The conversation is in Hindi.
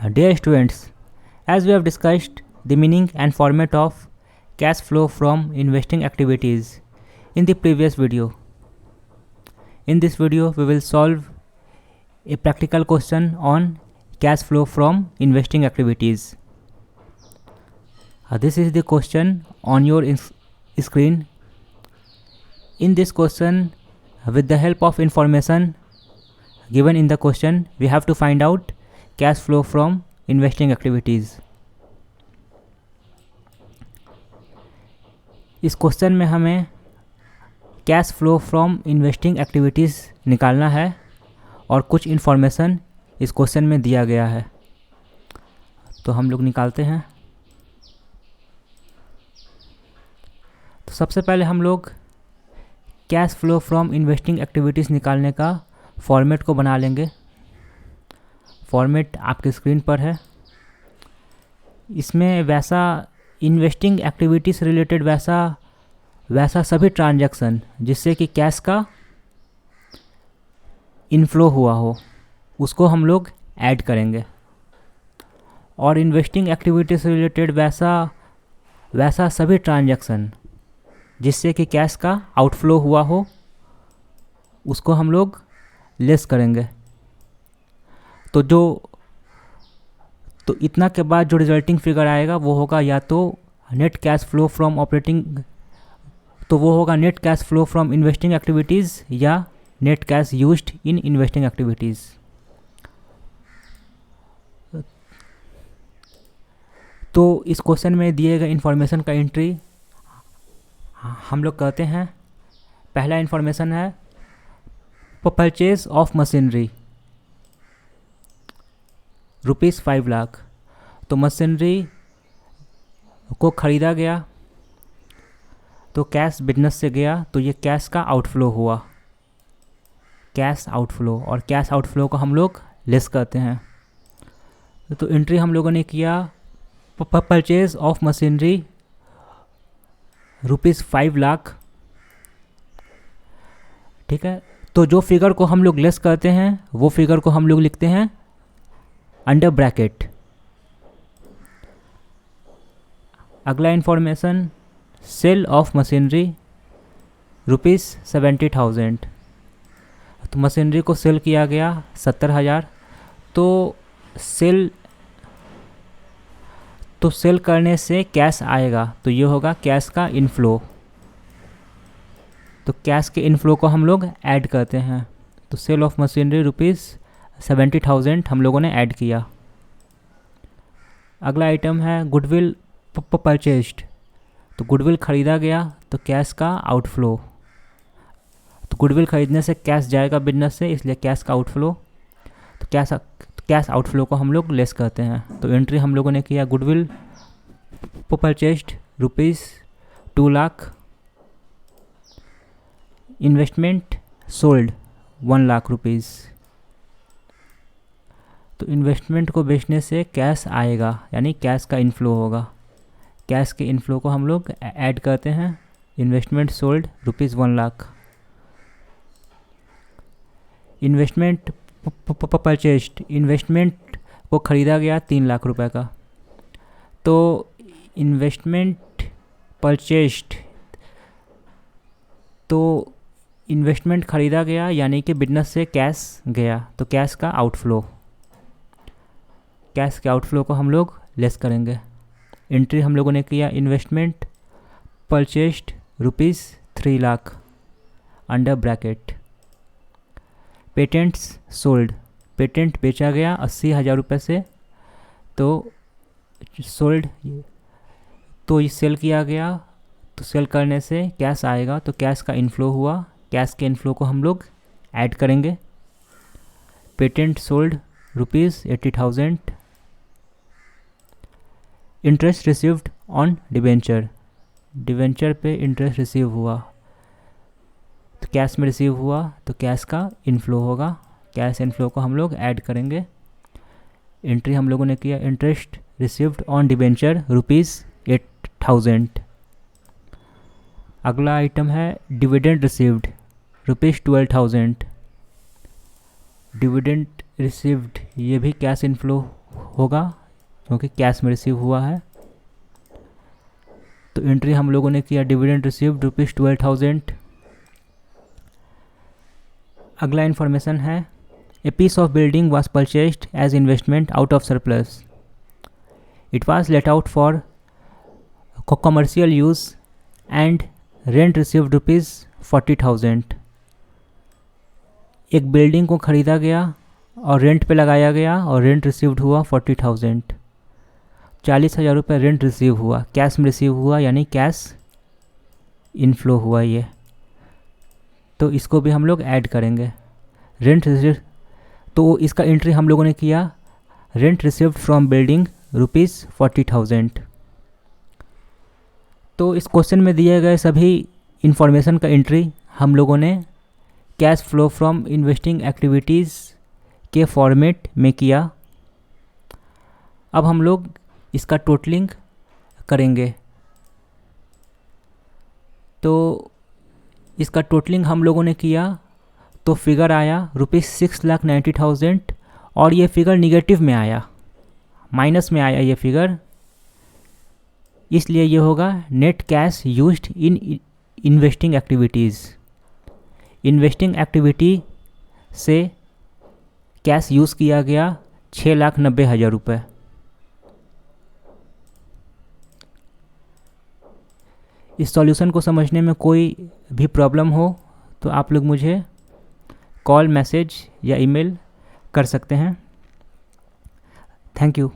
Dear students, as we have discussed the meaning and format of cash flow from investing activities in the previous video. In this video, we will solve a practical question on cash flow from investing activities. This is the question on your screen. In this question, with the help of information given in the question, we have to find out cash flow from investing activities. इस क्वेश्चन में हमें cash flow from investing activities निकालना है और कुछ इन्फॉर्मेशन इस क्वेश्चन में दिया गया है, तो हम लोग निकालते हैं। तो सबसे पहले हम लोग cash flow from investing activities निकालने का फॉर्मेट को बना लेंगे। फॉर्मेट आपके स्क्रीन पर है। इसमें वैसा इन्वेस्टिंग एक्टिविटीज़ से रिलेटेड वैसा सभी ट्रांजैक्शन जिससे कि कैश का इनफ्लो हुआ हो उसको हम लोग ऐड करेंगे, और इन्वेस्टिंग एक्टिविटीज़ से रिलेटेड वैसा सभी ट्रांजैक्शन जिससे कि कैश का आउटफ्लो हुआ हो उसको हम लोग लेस करेंगे। तो इतना के बाद जो रिजल्टिंग फिगर आएगा वो होगा या तो net cash flow from operating, तो वो होगा net cash flow from investing activities या net cash used in investing activities. तो इस क्वेश्चन में दिए गए इन्फॉर्मेशन का एंट्री हम लोग करते हैं। पहला इन्फॉर्मेशन है परचेज ऑफ मशीनरी ₹5 लाख। तो मशीनरी को ख़रीदा गया तो कैश बिजनेस से गया, तो ये कैश का आउटफ्लो हुआ, कैश आउटफ्लो, और कैश आउटफ्लो को हम लोग लेस करते हैं। तो एंट्री हम लोगों ने किया परचेज ऑफ मशीनरी ₹5 लाख। ठीक है, तो जो फिगर को हम लोग लेस करते हैं वो फिगर को हम लोग लिखते हैं अंडर ब्रैकेट। अगला इंफॉर्मेशन सेल ऑफ मशीनरी ₹70,000। तो मशीनरी को सेल किया गया 70,000। तो सेल करने से कैश आएगा, तो ये होगा कैश का इनफ्लो। तो कैश के इनफ्लो को हम लोग ऐड करते हैं। तो सेल ऑफ मशीनरी ₹70,000 हम लोगों ने ऐड किया। अगला आइटम है गुडविल परचेज्ड। तो गुडविल ख़रीदा गया तो कैश का आउटफ्लो। तो गुडविल ख़रीदने से कैश जाएगा बिजनेस से, इसलिए कैश का आउटफ्लो। तो कैश आउटफ्लो को हम लोग लेस करते हैं। तो एंट्री हम लोगों ने किया goodwill purchased ₹2 lakh. Investment sold ₹1 lakh. तो इन्वेस्टमेंट को बेचने से कैश आएगा, यानी कैश का इनफ्लो होगा। कैश के इनफ्लो को हम लोग ऐड करते हैं। Investment sold ₹1 lakh. Investment purchased, investment को ख़रीदा गया ₹3 लाख का। तो इन्वेस्टमेंट परचेज्ड, तो इन्वेस्टमेंट ख़रीदा गया यानी कि बिजनेस से कैश गया, तो कैश का आउटफ्लो। कैश के आउटफ्लो को हम लोग लेस करेंगे। एंट्री हम लोगों ने किया investment purchased ₹3 lakh under bracket. Patents sold, patent बेचा गया 80,000 रुपये से, तो सोल्ड, तो ये सेल किया गया, तो सेल करने से कैश आएगा, तो कैश का इनफ्लो हुआ। कैश के इनफ्लो को हम लोग ऐड करेंगे। Patent sold ₹80,000। Interest received on debenture, debenture पे इंटरेस्ट रिसीव हुआ, तो कैश में रिसीव हुआ, तो कैश का इनफ्लो होगा। कैश इनफ्लो को हम लोग ऐड करेंगे। एंट्री हम लोगों ने किया इंटरेस्ट रिसीव्ड ऑन डिबेंचर ₹8,000। अगला आइटम है डिविडेंड रिसीव्ड ₹12,000। डिविडेंड रिसीव्ड, ये भी कैश इनफ्लो होगा क्योंकि कैश में रिसीव हुआ है। तो एंट्री हम लोगों ने किया डिविडेंड रिसीव्ड ₹12,000। अगला इन्फॉर्मेशन है a piece of building was purchased as investment out of surplus. It was let out for commercial use and rent received ₹40,000। एक बिल्डिंग को ख़रीदा गया और रेंट पे लगाया गया और रेंट रिसीव्ड हुआ 40,000। 40,000 रुपये रेंट रिसीव हुआ, कैश में रिसीव हुआ, यानी कैश इनफ्लो हुआ ये। तो इसको भी हम लोग ऐड करेंगे। रेंट रिसीव, तो इसका एंट्री हम लोगों ने किया रेंट रिसीव्ड फ्रॉम बिल्डिंग ₹40,000। तो इस क्वेश्चन में दिए गए सभी इंफॉर्मेशन का एंट्री हम लोगों ने cash flow from investing activities के फॉर्मेट में किया। अब हम लोग इसका टोटलिंग करेंगे। तो इसका टोटलिंग हम लोगों ने किया तो फिगर आया ₹6,90,000 और ये फिगर निगेटिव में आया, माइनस में आया ये फिगर, इसलिए ये होगा net cash used in investing activities. Investing activity से कैश यूज़ किया गया 6,90,000 रुपये। इस सॉल्यूशन को समझने में कोई भी प्रॉब्लम हो तो आप लोग मुझे कॉल, मैसेज या ईमेल कर सकते हैं। Thank you.